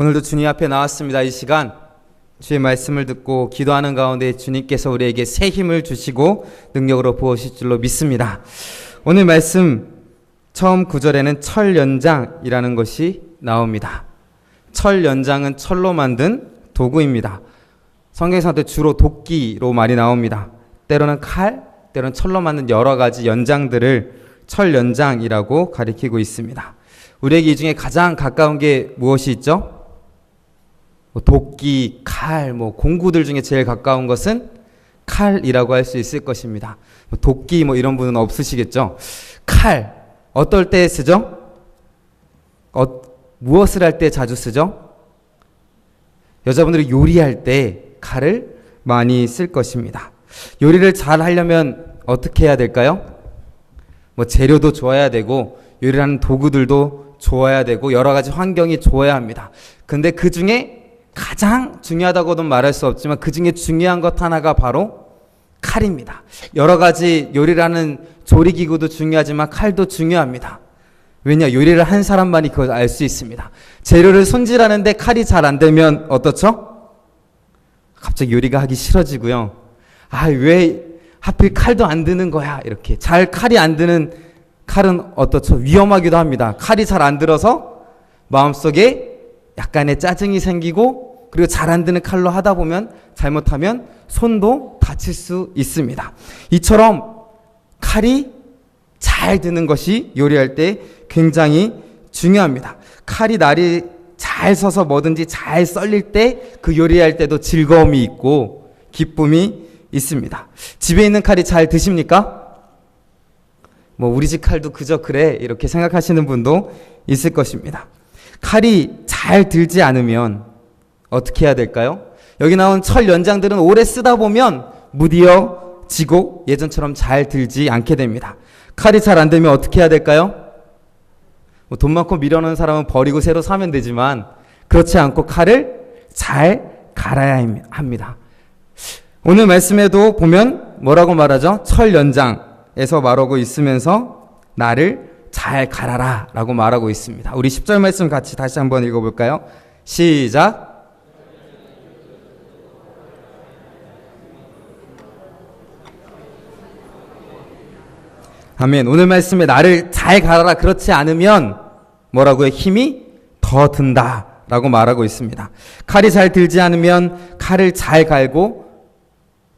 오늘도 주님 앞에 나왔습니다. 이 시간 주의 말씀을 듣고 기도하는 가운데 주님께서 우리에게 새 힘을 주시고 능력으로 부으실 줄로 믿습니다. 오늘 말씀 처음 구절에는 철연장이라는 것이 나옵니다. 철연장은 철로 만든 도구입니다. 성경에서도 주로 도끼로 말이 나옵니다. 때로는 칼, 때로는 철로 만든 여러 가지 연장들을 철연장이라고 가리키고 있습니다. 우리에게 이 중에 가장 가까운 게 무엇이 있죠? 도끼, 칼, 공구들 중에 제일 가까운 것은 칼이라고 할 수 있을 것입니다. 도끼 이런 분은 없으시겠죠? 칼, 어떨 때 쓰죠? 무엇을 할 때 자주 쓰죠? 여자분들이 요리할 때 칼을 많이 쓸 것입니다. 요리를 잘 하려면 어떻게 해야 될까요? 재료도 좋아야 되고 요리를 하는 도구들도 좋아야 되고 여러 가지 환경이 좋아야 합니다. 근데 그 중에 가장 중요하다고는 말할 수 없지만 그 중에 중요한 것 하나가 바로 칼입니다. 여러 가지 요리를 하는 조리기구도 중요하지만 칼도 중요합니다. 왜냐? 요리를 한 사람만이 그걸 알 수 있습니다. 재료를 손질하는데 칼이 잘 안 되면 어떻죠? 갑자기 요리가 하기 싫어지고요. 왜 하필 칼도 안 드는 거야? 이렇게 칼이 안 드는 칼은 어떻죠? 위험하기도 합니다. 칼이 잘 안 들어서 마음속에 약간의 짜증이 생기고 그리고 잘 안 드는 칼로 하다 보면 잘못하면 손도 다칠 수 있습니다. 이처럼 칼이 잘 드는 것이 요리할 때 굉장히 중요합니다. 칼이 날이 잘 서서 뭐든지 잘 썰릴 때 그 요리할 때도 즐거움이 있고 기쁨이 있습니다. 집에 있는 칼이 잘 드십니까? 우리 집 칼도 그저 그래 이렇게 생각하시는 분도 있을 것입니다. 칼이 잘 들지 않으면 어떻게 해야 될까요? 여기 나온 철 연장들은 오래 쓰다 보면 무디어지고 예전처럼 잘 들지 않게 됩니다. 칼이 잘 안 되면 어떻게 해야 될까요? 돈 많고 미련한 사람은 버리고 새로 사면 되지만 그렇지 않고 칼을 잘 갈아야 합니다. 오늘 말씀에도 보면 뭐라고 말하죠? 철 연장에서 말하고 있으면서 나를 잘 갈아라 라고 말하고 있습니다. 우리 10절 말씀 같이 다시 한번 읽어볼까요? 시작. 아멘. 오늘 말씀에 나를 잘 갈아라 그렇지 않으면 뭐라고요? 힘이 더 든다 라고 말하고 있습니다. 칼이 잘 들지 않으면 칼을 잘 갈고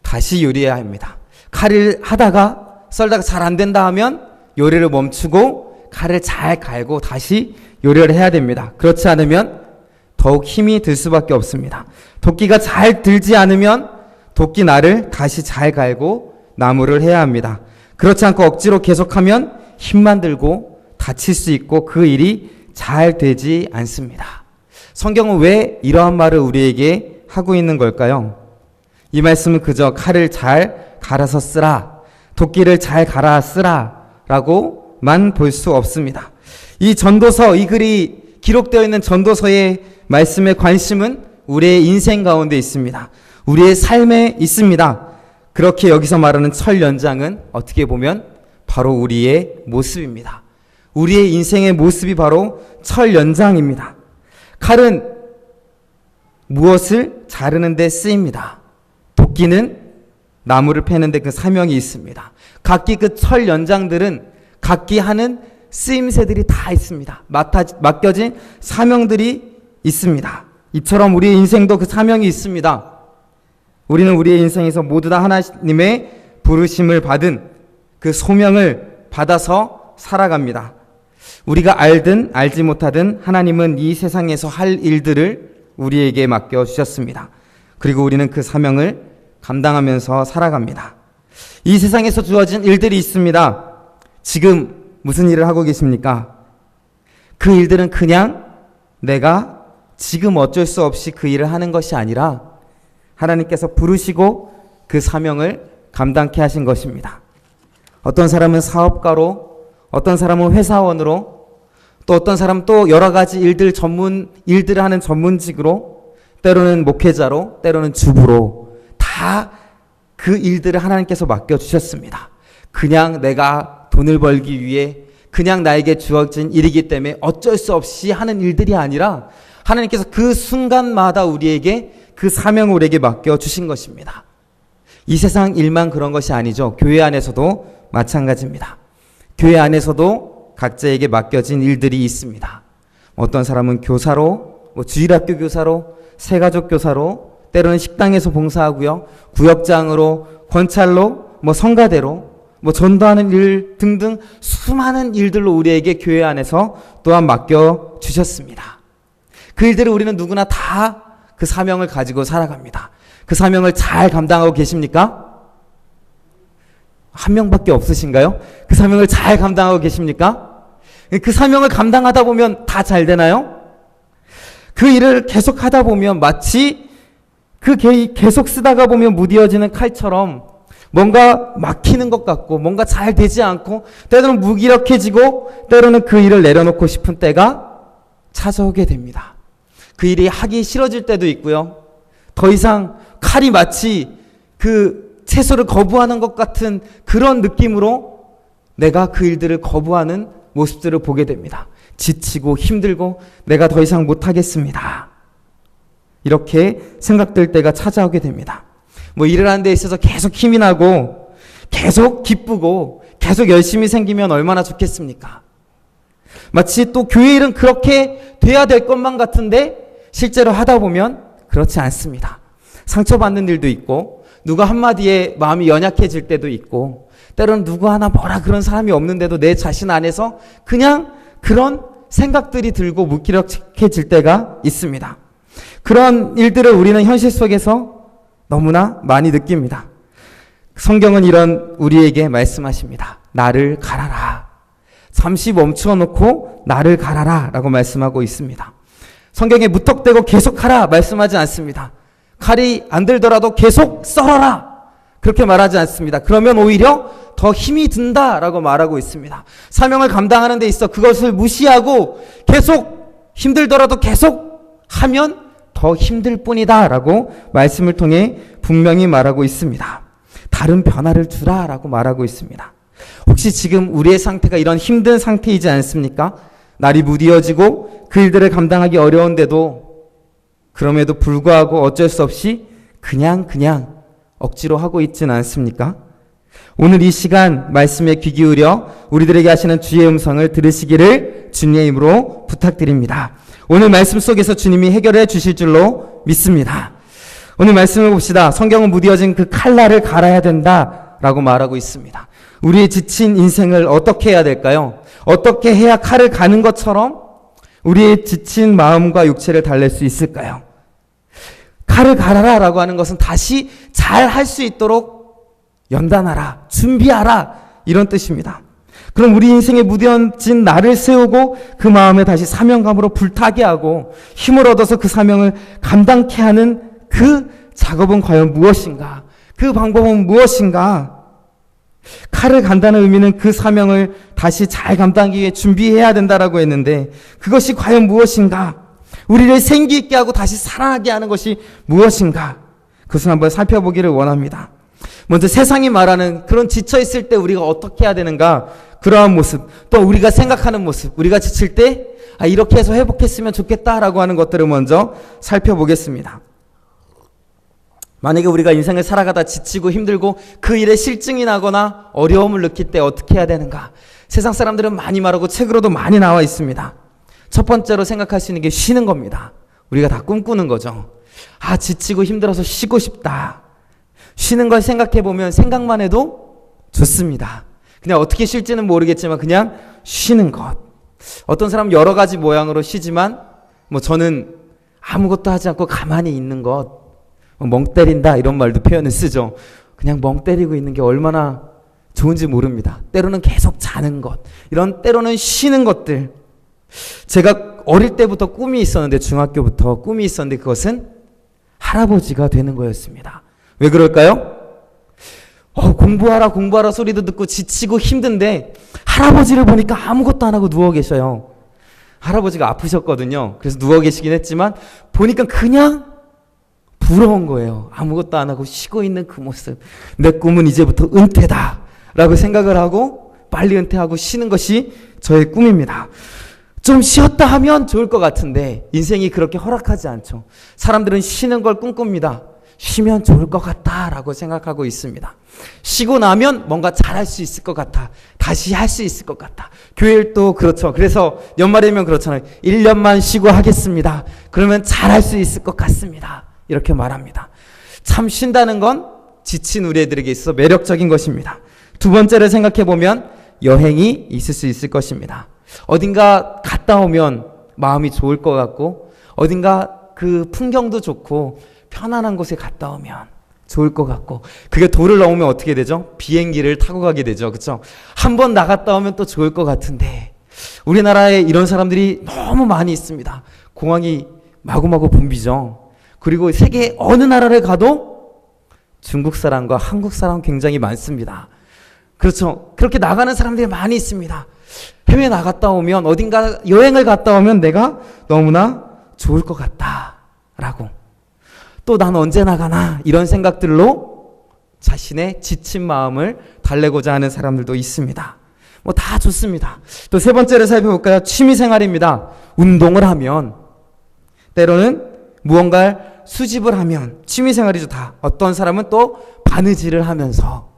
다시 요리해야 합니다. 칼을 하다가 썰다가 잘 안 된다 하면 요리를 멈추고 칼을 잘 갈고 다시 요리를 해야 됩니다. 그렇지 않으면 더욱 힘이 들 수밖에 없습니다. 도끼가 잘 들지 않으면 도끼 날을 다시 잘 갈고 나무를 해야 합니다. 그렇지 않고 억지로 계속하면 힘만 들고 다칠 수 있고 그 일이 잘 되지 않습니다. 성경은 왜 이러한 말을 우리에게 하고 있는 걸까요? 이 말씀은 그저 칼을 잘 갈아서 쓰라, 도끼를 잘 갈아 쓰라 라고만 볼 수 없습니다. 이 전도서, 이 글이 기록되어 있는 전도서의 말씀의 관심은 우리의 인생 가운데 있습니다. 우리의 삶에 있습니다. 그렇게 여기서 말하는 철 연장은 어떻게 보면 바로 우리의 모습입니다. 우리의 인생의 모습이 바로 철 연장입니다. 칼은 무엇을 자르는 데 쓰입니다. 도끼는 나무를 패는데 그 사명이 있습니다. 각기 그 철 연장들은 각기 하는 쓰임새들이 다 있습니다. 맡겨진 사명들이 있습니다. 이처럼 우리의 인생도 그 사명이 있습니다. 우리는 우리의 인생에서 모두 다 하나님의 부르심을 받은 그 소명을 받아서 살아갑니다. 우리가 알든 알지 못하든 하나님은 이 세상에서 할 일들을 우리에게 맡겨주셨습니다. 그리고 우리는 그 사명을 감당하면서 살아갑니다. 이 세상에서 주어진 일들이 있습니다. 지금 무슨 일을 하고 계십니까? 그 일들은 그냥 내가 지금 어쩔 수 없이 그 일을 하는 것이 아니라 하나님께서 부르시고 그 사명을 감당케 하신 것입니다. 어떤 사람은 사업가로, 어떤 사람은 회사원으로, 또 어떤 사람은 또 여러 가지 일들을 하는 전문직으로, 때로는 목회자로, 때로는 주부로 다 그 일들을 하나님께서 맡겨주셨습니다. 그냥 내가 돈을 벌기 위해 그냥 나에게 주어진 일이기 때문에 어쩔 수 없이 하는 일들이 아니라 하나님께서 그 순간마다 우리에게 그 사명을 우리에게 맡겨주신 것입니다. 이 세상 일만 그런 것이 아니죠. 교회 안에서도 마찬가지입니다. 교회 안에서도 각자에게 맡겨진 일들이 있습니다. 어떤 사람은 교사로, 주일학교 교사로, 새가족 교사로, 때로는 식당에서 봉사하고요. 구역장으로, 권찰로, 성가대로, 전도하는 일 등등 수많은 일들로 우리에게 교회 안에서 또한 맡겨주셨습니다. 그 일들을 우리는 누구나 다 그 사명을 가지고 살아갑니다. 그 사명을 잘 감당하고 계십니까? 한 명밖에 없으신가요? 그 사명을 잘 감당하고 계십니까? 그 사명을 감당하다 보면 다 잘 되나요? 그 일을 계속 하다 보면 마치 그 계속 쓰다가 보면 무뎌지는 칼처럼 뭔가 막히는 것 같고 뭔가 잘 되지 않고 때로는 무기력해지고 때로는 그 일을 내려놓고 싶은 때가 찾아오게 됩니다. 그 일이 하기 싫어질 때도 있고요. 더 이상 칼이 마치 그 채소를 거부하는 것 같은 그런 느낌으로 내가 그 일들을 거부하는 모습들을 보게 됩니다. 지치고 힘들고 내가 더 이상 못하겠습니다. 이렇게 생각될 때가 찾아오게 됩니다. 일을 하는 데 있어서 계속 힘이 나고 계속 기쁘고 계속 열심히 생기면 얼마나 좋겠습니까? 마치 또 교회 일은 그렇게 돼야 될 것만 같은데 실제로 하다 보면 그렇지 않습니다. 상처받는 일도 있고 누가 한마디에 마음이 연약해질 때도 있고 때로는 누구 하나 뭐라 그런 사람이 없는데도 내 자신 안에서 그냥 그런 생각들이 들고 무기력해질 때가 있습니다. 그런 일들을 우리는 현실 속에서 너무나 많이 느낍니다. 성경은 이런 우리에게 말씀하십니다. 나를 갈아라. 잠시 멈추어 놓고 나를 갈아라 라고 말씀하고 있습니다. 성경에 무턱대고 계속하라 말씀하지 않습니다. 칼이 안 들더라도 계속 썰어라 그렇게 말하지 않습니다. 그러면 오히려 더 힘이 든다라고 말하고 있습니다. 사명을 감당하는 데 있어 그것을 무시하고 계속 힘들더라도 계속 하면 더 힘들 뿐이다 라고 말씀을 통해 분명히 말하고 있습니다. 다른 변화를 주라라고 말하고 있습니다. 혹시 지금 우리의 상태가 이런 힘든 상태이지 않습니까? 날이 무뎌지고 그 일들을 감당하기 어려운데도 그럼에도 불구하고 어쩔 수 없이 그냥 억지로 하고 있지는 않습니까? 오늘 이 시간 말씀에 귀 기울여 우리들에게 하시는 주의 음성을 들으시기를 주님의 이름으로 부탁드립니다. 오늘 말씀 속에서 주님이 해결해 주실 줄로 믿습니다. 오늘 말씀을 봅시다. 성경은 무뎌진 그 칼날을 갈아야 된다라고 말하고 있습니다. 우리의 지친 인생을 어떻게 해야 될까요? 어떻게 해야 칼을 가는 것처럼 우리의 지친 마음과 육체를 달랠 수 있을까요? 칼을 갈아라 라고 하는 것은 다시 잘 할 수 있도록 연단하라, 준비하라 이런 뜻입니다. 그럼 우리 인생에 무뎌진 나를 세우고 그 마음에 다시 사명감으로 불타게 하고 힘을 얻어서 그 사명을 감당케 하는 그 작업은 과연 무엇인가? 그 방법은 무엇인가? 칼을 간다는 의미는 그 사명을 다시 잘 감당하기 위해 준비해야 된다라고 했는데 그것이 과연 무엇인가? 우리를 생기 있게 하고 다시 살아나게 하는 것이 무엇인가? 그것을 한번 살펴보기를 원합니다. 먼저 세상이 말하는 그런 지쳐있을 때 우리가 어떻게 해야 되는가? 그러한 모습, 또 우리가 생각하는 모습, 우리가 지칠 때 이렇게 해서 회복했으면 좋겠다라고 하는 것들을 먼저 살펴보겠습니다. 만약에 우리가 인생을 살아가다 지치고 힘들고 그 일에 실증이 나거나 어려움을 느낄 때 어떻게 해야 되는가? 세상 사람들은 많이 말하고 책으로도 많이 나와 있습니다. 첫 번째로 생각할 수 있는 게 쉬는 겁니다. 우리가 다 꿈꾸는 거죠. 지치고 힘들어서 쉬고 싶다. 쉬는 걸 생각해보면 생각만 해도 좋습니다. 그냥 어떻게 쉴지는 모르겠지만 그냥 쉬는 것. 어떤 사람은 여러 가지 모양으로 쉬지만 저는 아무것도 하지 않고 가만히 있는 것. 멍 때린다 이런 말도 표현을 쓰죠. 그냥 멍 때리고 있는 게 얼마나 좋은지 모릅니다. 때로는 계속 자는 것, 이런 때로는 쉬는 것들. 제가 어릴 때부터 꿈이 있었는데 중학교부터 꿈이 있었는데 그것은 할아버지가 되는 거였습니다. 왜 그럴까요? 공부하라 소리도 듣고 지치고 힘든데 할아버지를 보니까 아무것도 안 하고 누워 계셔요. 할아버지가 아프셨거든요. 그래서 누워 계시긴 했지만 보니까 그냥 부러운 거예요. 아무것도 안 하고 쉬고 있는 그 모습. 내 꿈은 이제부터 은퇴다 라고 생각을 하고 빨리 은퇴하고 쉬는 것이 저의 꿈입니다. 좀 쉬었다 하면 좋을 것 같은데 인생이 그렇게 허락하지 않죠. 사람들은 쉬는 걸 꿈꿉니다. 쉬면 좋을 것 같다라고 생각하고 있습니다. 쉬고 나면 뭔가 잘할 수 있을 것 같아. 다시 할 수 있을 것 같아. 교회도 그렇죠. 그래서 연말이면 그렇잖아요. 1년만 쉬고 하겠습니다. 그러면 잘할 수 있을 것 같습니다. 이렇게 말합니다. 참 쉰다는 건 지친 우리 애들에게 있어서 매력적인 것입니다. 두 번째를 생각해 보면 여행이 있을 수 있을 것입니다. 어딘가 갔다 오면 마음이 좋을 것 같고 어딘가 그 풍경도 좋고 편안한 곳에 갔다 오면 좋을 것 같고 그게 도를 넘으면 어떻게 되죠? 비행기를 타고 가게 되죠. 그렇죠? 한 번 나갔다 오면 또 좋을 것 같은데 우리나라에 이런 사람들이 너무 많이 있습니다. 공항이 마구마구 붐비죠. 그리고 세계 어느 나라를 가도 중국 사람과 한국 사람 굉장히 많습니다. 그렇죠? 그렇게 나가는 사람들이 많이 있습니다. 해외 나갔다 오면 어딘가 여행을 갔다 오면 내가 너무나 좋을 것 같다라고 또 난 언제 나가나 이런 생각들로 자신의 지친 마음을 달래고자 하는 사람들도 있습니다. 뭐 다 좋습니다. 또 세 번째를 살펴볼까요? 취미생활입니다. 운동을 하면 때로는 무언가를 수집을 하면 취미생활이죠. 다. 어떤 사람은 또 바느질을 하면서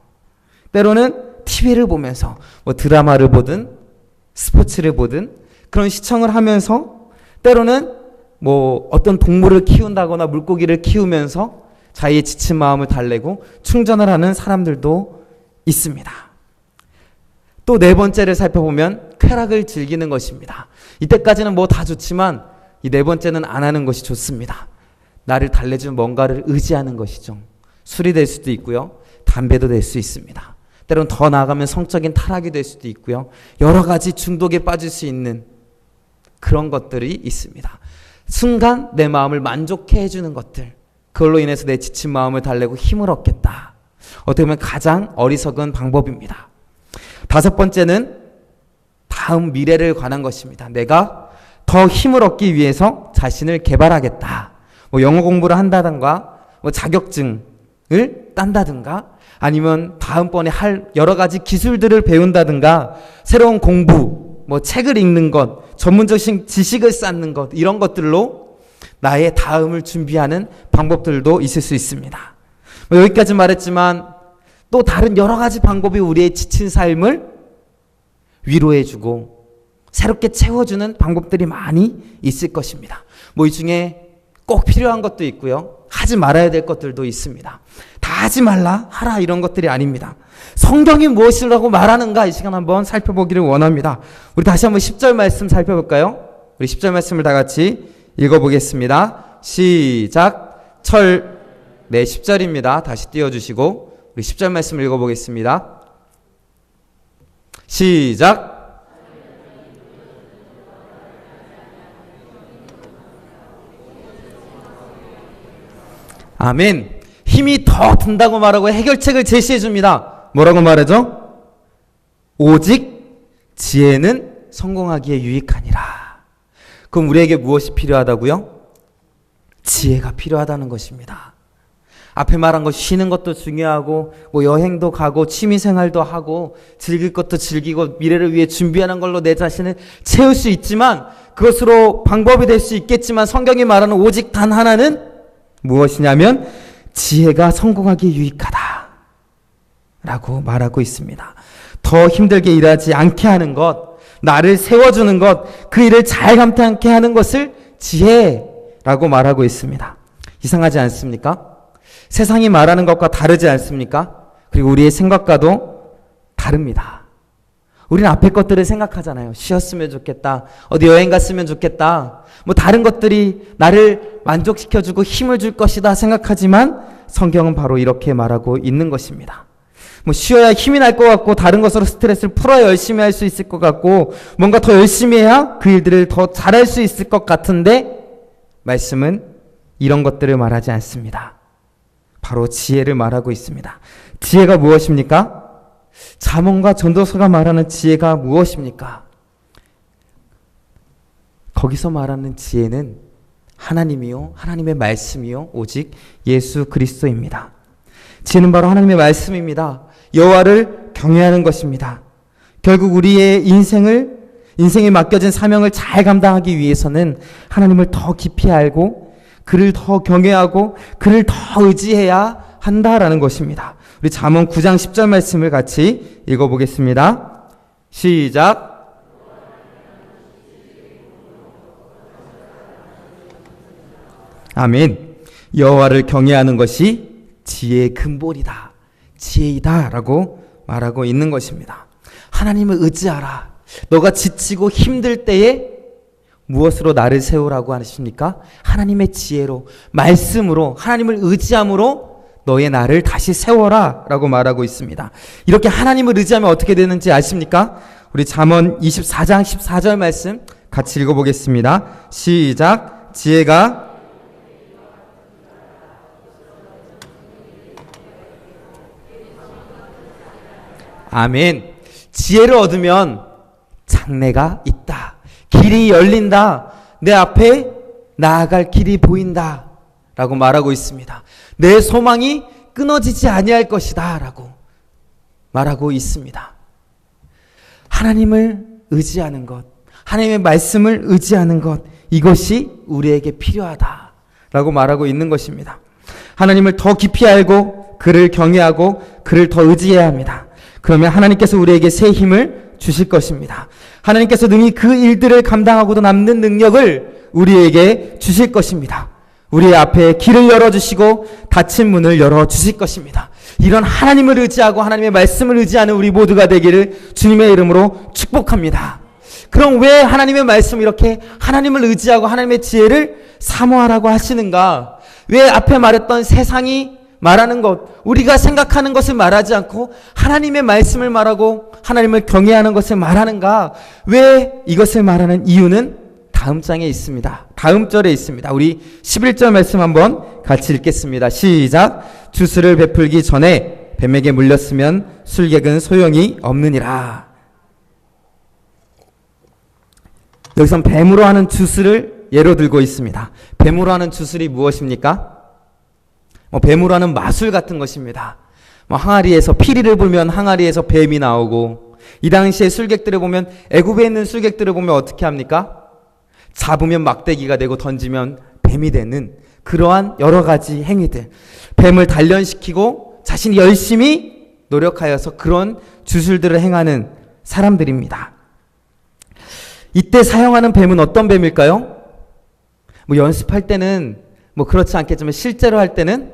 때로는 TV를 보면서 뭐 드라마를 보든 스포츠를 보든 그런 시청을 하면서 때로는 뭐 어떤 동물을 키운다거나 물고기를 키우면서 자기의 지친 마음을 달래고 충전을 하는 사람들도 있습니다. 또 네 번째를 살펴보면 쾌락을 즐기는 것입니다. 이때까지는 뭐 다 좋지만 이 네 번째는 안 하는 것이 좋습니다. 나를 달래주는 뭔가를 의지하는 것이죠. 술이 될 수도 있고요. 담배도 될 수 있습니다. 때로는 더 나아가면 성적인 타락이 될 수도 있고요. 여러 가지 중독에 빠질 수 있는 그런 것들이 있습니다. 순간 내 마음을 만족해 해주는 것들, 그걸로 인해서 내 지친 마음을 달래고 힘을 얻겠다. 어떻게 보면 가장 어리석은 방법입니다. 다섯 번째는 다음 미래를 관한 것입니다. 내가 더 힘을 얻기 위해서 자신을 개발하겠다. 뭐 영어 공부를 한다든가 뭐 자격증을 딴다든가 아니면 다음번에 할 여러 가지 기술들을 배운다든가 새로운 공부, 뭐 책을 읽는 것, 전문적인 지식을 쌓는 것 이런 것들로 나의 다음을 준비하는 방법들도 있을 수 있습니다. 뭐 여기까지 말했지만 또 다른 여러 가지 방법이 우리의 지친 삶을 위로해주고 새롭게 채워주는 방법들이 많이 있을 것입니다. 뭐 이 중에 꼭 필요한 것도 있고요. 하지 말아야 될 것들도 있습니다. 다 하지 말라, 하라 이런 것들이 아닙니다. 성경이 무엇이라고 말하는가 이 시간 한번 살펴보기를 원합니다. 우리 다시 한번 10절 말씀 살펴볼까요? 우리 10절 말씀을 다 같이 읽어보겠습니다. 시작. 네, 10절입니다. 다시 띄워주시고 우리 10절 말씀 읽어보겠습니다. 시작. 아멘. 힘이 더 든다고 말하고 해결책을 제시해 줍니다. 뭐라고 말하죠? 오직 지혜는 성공하기에 유익하니라. 그럼 우리에게 무엇이 필요하다고요? 지혜가 필요하다는 것입니다. 앞에 말한 것 쉬는 것도 중요하고 뭐 여행도 가고 취미생활도 하고 즐길 것도 즐기고 미래를 위해 준비하는 걸로 내 자신을 채울 수 있지만 그것으로 방법이 될 수 있겠지만 성경이 말하는 오직 단 하나는 무엇이냐면 지혜가 성공하기에 유익하다 라고 말하고 있습니다. 더 힘들게 일하지 않게 하는 것, 나를 세워주는 것, 그 일을 잘 감당하게 하는 것을 지혜라고 말하고 있습니다. 이상하지 않습니까? 세상이 말하는 것과 다르지 않습니까? 그리고 우리의 생각과도 다릅니다. 우리는 앞에 것들을 생각하잖아요. 쉬었으면 좋겠다. 어디 여행 갔으면 좋겠다. 뭐 다른 것들이 나를 만족시켜주고 힘을 줄 것이다 생각하지만 성경은 바로 이렇게 말하고 있는 것입니다. 뭐 쉬어야 힘이 날 것 같고 다른 것으로 스트레스를 풀어야 열심히 할 수 있을 것 같고 뭔가 더 열심히 해야 그 일들을 더 잘할 수 있을 것 같은데 말씀은 이런 것들을 말하지 않습니다. 바로 지혜를 말하고 있습니다. 지혜가 무엇입니까? 잠언과 전도서가 말하는 지혜가 무엇입니까? 거기서 말하는 지혜는 하나님이요, 하나님의 말씀이요, 오직 예수 그리스도입니다. 지혜는 바로 하나님의 말씀입니다. 여호와를 경외하는 것입니다. 결국 우리의 인생을 인생에 맡겨진 사명을 잘 감당하기 위해서는 하나님을 더 깊이 알고 그를 더 경외하고 그를 더 의지해야 한다라는 것입니다. 우리 잠언 9장 10절 말씀을 같이 읽어보겠습니다. 시작. 아멘. 여호와를 경외하는 것이 지혜의 근본이다. 지혜이다 라고 말하고 있는 것입니다. 하나님을 의지하라. 너가 지치고 힘들 때에 무엇으로 나를 세우라고 하십니까? 하나님의 지혜로, 말씀으로, 하나님을 의지함으로 너의 나를 다시 세워라 라고 말하고 있습니다. 이렇게 하나님을 의지하면 어떻게 되는지 아십니까? 우리 잠언 24장 14절 말씀 같이 읽어보겠습니다. 시작. 지혜가 아멘. 지혜를 얻으면 장래가 있다. 길이 열린다. 내 앞에 나아갈 길이 보인다. 라고 말하고 있습니다. 내 소망이 끊어지지 아니할 것이다. 라고 말하고 있습니다. 하나님을 의지하는 것, 하나님의 말씀을 의지하는 것, 이것이 우리에게 필요하다. 라고 말하고 있는 것입니다. 하나님을 더 깊이 알고 그를 경외하고 그를 더 의지해야 합니다. 그러면 하나님께서 우리에게 새 힘을 주실 것입니다. 하나님께서 능히 그 일들을 감당하고도 남는 능력을 우리에게 주실 것입니다. 우리의 앞에 길을 열어주시고 닫힌 문을 열어주실 것입니다. 이런 하나님을 의지하고 하나님의 말씀을 의지하는 우리 모두가 되기를 주님의 이름으로 축복합니다. 그럼 왜 하나님의 말씀 이렇게 하나님을 의지하고 하나님의 지혜를 사모하라고 하시는가? 왜 앞에 말했던 세상이 말하는 것, 우리가 생각하는 것을 말하지 않고 하나님의 말씀을 말하고 하나님을 경외하는 것을 말하는가? 왜 이것을 말하는 이유는 다음 장에 있습니다. 다음 절에 있습니다. 우리 11절 말씀 한번 같이 읽겠습니다. 시작. 주스를 베풀기 전에 뱀에게 물렸으면 술객은 소용이 없느니라. 여기선 뱀으로 하는 주스를 예로 들고 있습니다. 뱀으로 하는 주술이 무엇입니까? 뱀으로 하는 마술 같은 것입니다. 항아리에서 피리를 불면 항아리에서 뱀이 나오고, 이 당시에 술객들을 보면, 애굽에 있는 술객들을 보면 어떻게 합니까? 잡으면 막대기가 되고 던지면 뱀이 되는 그러한 여러 가지 행위들, 뱀을 단련시키고 자신이 열심히 노력하여서 그런 주술들을 행하는 사람들입니다. 이때 사용하는 뱀은 어떤 뱀일까요? 연습할 때는 그렇지 않겠지만 실제로 할 때는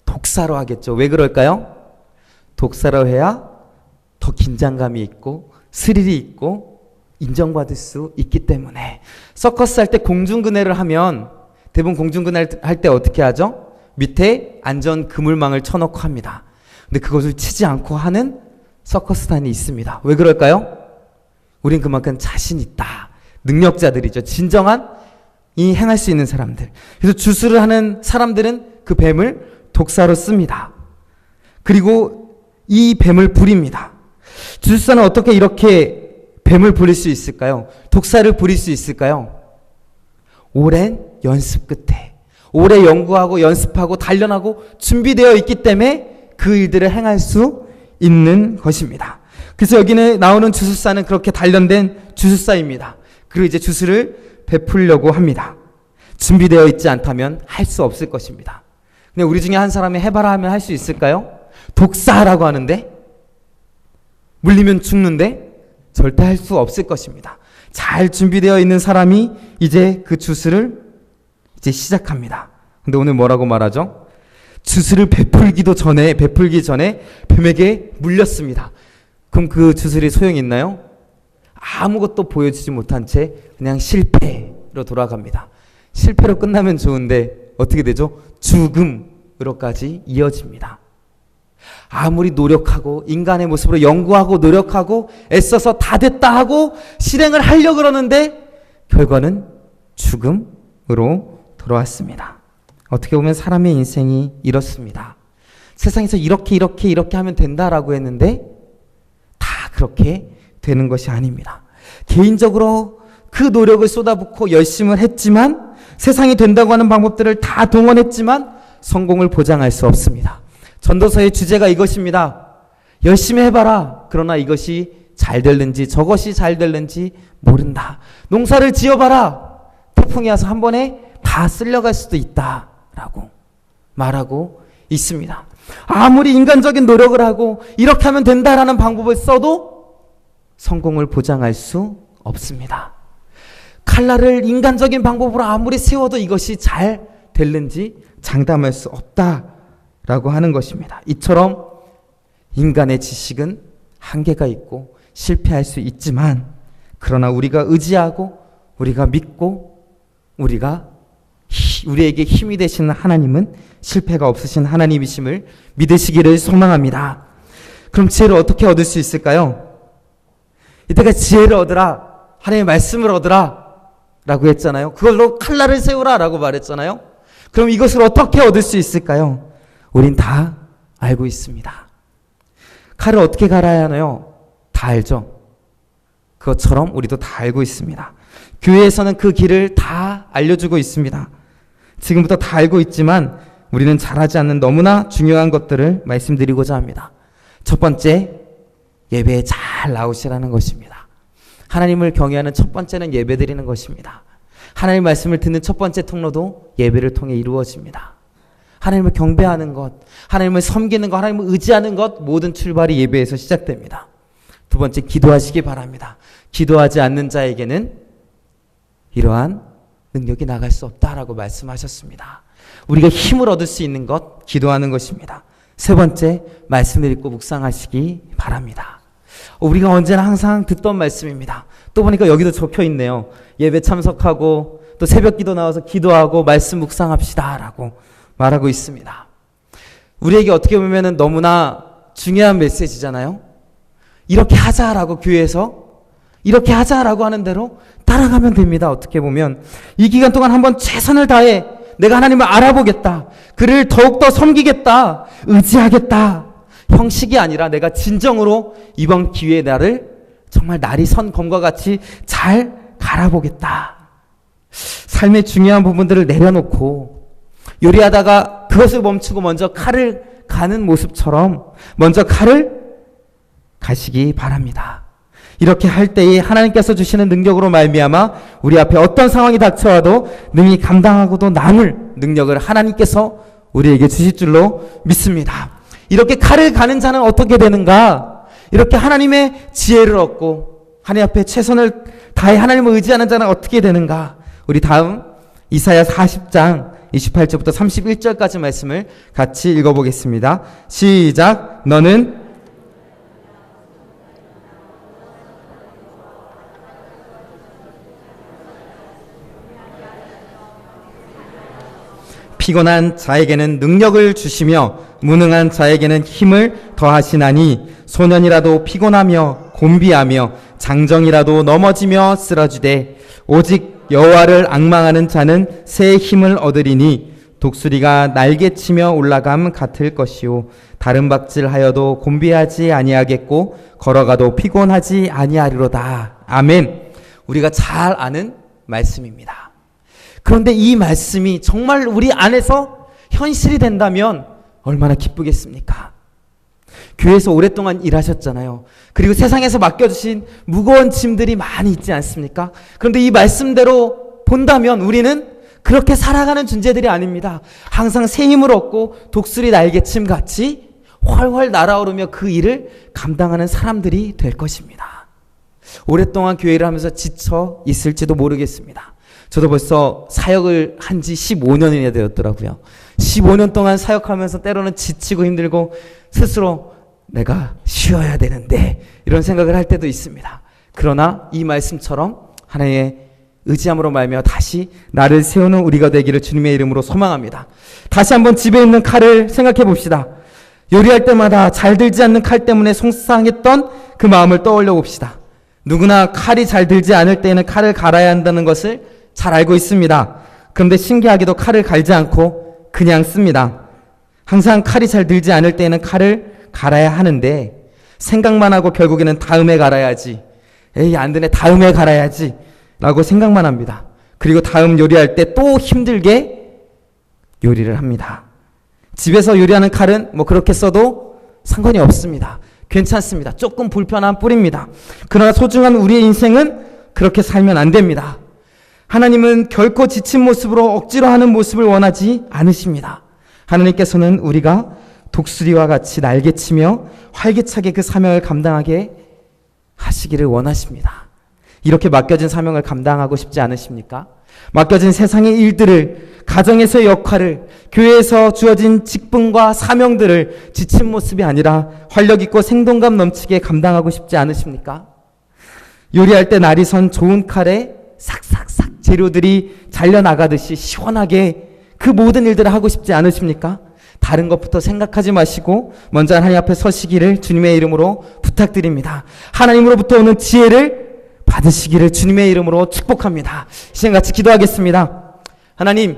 독사로 하겠죠. 왜 그럴까요? 독사로 해야 더 긴장감이 있고 스릴이 있고 인정받을 수 있기 때문에. 서커스 할 때 공중근해를 하면 대부분 공중근해 할 때 어떻게 하죠? 밑에 안전 그물망을 쳐놓고 합니다. 근데 그것을 치지 않고 하는 서커스단이 있습니다. 왜 그럴까요? 우린 그만큼 자신 있다. 능력자들이죠. 진정한 이 행할 수 있는 사람들. 그래서 주술을 하는 사람들은 그 뱀을 독사로 씁니다. 그리고 이 뱀을 부립니다. 주술사는 어떻게 이렇게 뱀을 부릴 수 있을까요? 독사를 부릴 수 있을까요? 오랜 연습 끝에, 오래 연구하고 연습하고 단련하고 준비되어 있기 때문에 그 일들을 행할 수 있는 것입니다. 그래서 여기는 나오는 주술사는 그렇게 단련된 주술사입니다. 그리고 이제 주술을 베풀려고 합니다. 준비되어 있지 않다면 할 수 없을 것입니다. 근데 우리 중에 한 사람이 해봐라 하면 할 수 있을까요? 독사라고 하는데, 물리면 죽는데 절대 할 수 없을 것입니다. 잘 준비되어 있는 사람이 이제 그 주술을 이제 시작합니다. 근데 오늘 뭐라고 말하죠? 주술을 베풀기 전에 뱀에게 물렸습니다. 그럼 그 주술이 소용이 있나요? 아무것도 보여주지 못한 채 그냥 실패로 돌아갑니다. 실패로 끝나면 좋은데 어떻게 되죠? 죽음으로까지 이어집니다. 아무리 노력하고 인간의 모습으로 연구하고 노력하고 애써서 다 됐다 하고 실행을 하려고 그러는데 결과는 죽음으로 돌아왔습니다. 어떻게 보면 사람의 인생이 이렇습니다. 세상에서 이렇게 하면 된다라고 했는데 다 그렇게 되는 것이 아닙니다. 개인적으로 그 노력을 쏟아붓고 열심을 했지만, 세상이 된다고 하는 방법들을 다 동원했지만 성공을 보장할 수 없습니다. 전도서의 주제가 이것입니다. 열심히 해봐라. 그러나 이것이 잘 될는지 저것이 잘 될는지 모른다. 농사를 지어봐라. 태풍이 와서 한 번에 다 쓸려갈 수도 있다라고 말하고 있습니다. 아무리 인간적인 노력을 하고 이렇게 하면 된다라는 방법을 써도 성공을 보장할 수 없습니다. 칼날을 인간적인 방법으로 아무리 세워도 이것이 잘 될는지 장담할 수 없다라고 하는 것입니다. 이처럼 인간의 지식은 한계가 있고 실패할 수 있지만, 그러나 우리가 의지하고 우리가 믿고 우리에게 힘이 되시는 하나님은 실패가 없으신 하나님이심을 믿으시기를 소망합니다. 그럼 지혜를 어떻게 얻을 수 있을까요? 이때가 지혜를 얻으라, 하나님의 말씀을 얻으라 라고 했잖아요. 그걸로 칼날을 세우라 라고 말했잖아요. 그럼 이것을 어떻게 얻을 수 있을까요? 우린 다 알고 있습니다. 칼을 어떻게 갈아야 하나요? 다 알죠. 그것처럼 우리도 다 알고 있습니다. 교회에서는 그 길을 다 알려주고 있습니다. 지금부터 다 알고 있지만 우리는 잘하지 않는 너무나 중요한 것들을 말씀드리고자 합니다. 첫 번째, 예배에 잘 나오시라는 것입니다. 하나님을 경외하는 첫 번째는 예배 드리는 것입니다. 하나님 말씀을 듣는 첫 번째 통로도 예배를 통해 이루어집니다. 하나님을 경배하는 것, 하나님을 섬기는 것, 하나님을 의지하는 것, 모든 출발이 예배에서 시작됩니다. 두 번째, 기도하시기 바랍니다. 기도하지 않는 자에게는 이러한 능력이 나갈 수 없다라고 말씀하셨습니다. 우리가 힘을 얻을 수 있는 것, 기도하는 것입니다. 세 번째, 말씀을 읽고 묵상하시기 바랍니다. 우리가 언제나 항상 듣던 말씀입니다. 또 보니까 여기도 적혀 있네요. 예배 참석하고 또 새벽 기도 나와서 기도하고 말씀 묵상합시다 라고 말하고 있습니다. 우리에게 어떻게 보면 너무나 중요한 메시지잖아요. 이렇게 하자라고 교회에서 이렇게 하자라고 하는 대로 따라가면 됩니다. 어떻게 보면 이 기간 동안 한번 최선을 다해 내가 하나님을 알아보겠다, 그를 더욱더 섬기겠다, 의지하겠다, 형식이 아니라 내가 진정으로 이번 기회에 나를 정말 날이 선 검과 같이 잘 갈아보겠다. 삶의 중요한 부분들을 내려놓고 요리하다가 그것을 멈추고 먼저 칼을 가는 모습처럼 먼저 칼을 가시기 바랍니다. 이렇게 할 때에 하나님께서 주시는 능력으로 말미암아 우리 앞에 어떤 상황이 닥쳐와도 능히 감당하고도 남을 능력을 하나님께서 우리에게 주실 줄로 믿습니다. 이렇게 칼을 가는 자는 어떻게 되는가? 이렇게 하나님의 지혜를 얻고 하나님 앞에 최선을 다해 하나님을 의지하는 자는 어떻게 되는가? 우리 다음 이사야 40장 28절부터 31절까지 말씀을 같이 읽어보겠습니다. 시작. 너는 피곤한 자에게는 능력을 주시며 무능한 자에게는 힘을 더하시나니 소년이라도 피곤하며 곤비하며 장정이라도 넘어지며 쓰러지되 오직 여호와를 앙망하는 자는 새 힘을 얻으리니 독수리가 날개치며 올라감 같을 것이요 다른 박질하여도 곤비하지 아니하겠고 걸어가도 피곤하지 아니하리로다. 아멘. 우리가 잘 아는 말씀입니다. 그런데 이 말씀이 정말 우리 안에서 현실이 된다면 얼마나 기쁘겠습니까? 교회에서 오랫동안 일하셨잖아요. 그리고 세상에서 맡겨주신 무거운 짐들이 많이 있지 않습니까? 그런데 이 말씀대로 본다면 우리는 그렇게 살아가는 존재들이 아닙니다. 항상 새 힘을 얻고 독수리 날개침 같이 훨훨 날아오르며 그 일을 감당하는 사람들이 될 것입니다. 오랫동안 교회를 하면서 지쳐 있을지도 모르겠습니다. 저도 벌써 사역을 한 지 15년이나 되었더라고요. 15년 동안 사역하면서 때로는 지치고 힘들고 스스로 내가 쉬어야 되는데 이런 생각을 할 때도 있습니다. 그러나 이 말씀처럼 하나님의 의지함으로 말미암아 다시 나를 세우는 우리가 되기를 주님의 이름으로 소망합니다. 다시 한번 집에 있는 칼을 생각해 봅시다. 요리할 때마다 잘 들지 않는 칼 때문에 속상했던 그 마음을 떠올려 봅시다. 누구나 칼이 잘 들지 않을 때에는 칼을 갈아야 한다는 것을 잘 알고 있습니다. 그런데 신기하게도 칼을 갈지 않고 그냥 씁니다. 항상 칼이 잘 들지 않을 때에는 칼을 갈아야 하는데 생각만 하고 결국에는 다음에 갈아야지, 에이 안 되네 다음에 갈아야지 라고 생각만 합니다. 그리고 다음 요리할 때 또 힘들게 요리를 합니다. 집에서 요리하는 칼은 뭐 그렇게 써도 상관이 없습니다. 괜찮습니다. 조금 불편한 뿐입니다. 그러나 소중한 우리의 인생은 그렇게 살면 안 됩니다. 하나님은 결코 지친 모습으로 억지로 하는 모습을 원하지 않으십니다. 하나님께서는 우리가 독수리와 같이 날개치며 활기차게 그 사명을 감당하게 하시기를 원하십니다. 이렇게 맡겨진 사명을 감당하고 싶지 않으십니까? 맡겨진 세상의 일들을, 가정에서의 역할을, 교회에서 주어진 직분과 사명들을 지친 모습이 아니라 활력 있고 생동감 넘치게 감당하고 싶지 않으십니까? 요리할 때 날이 선 좋은 칼에 삭삭삭 재료들이 잘려나가듯이 시원하게 그 모든 일들을 하고 싶지 않으십니까? 다른 것부터 생각하지 마시고 먼저 하나님 앞에 서시기를 주님의 이름으로 부탁드립니다. 하나님으로부터 오는 지혜를 받으시기를 주님의 이름으로 축복합니다. 시간 같이 기도하겠습니다. 하나님,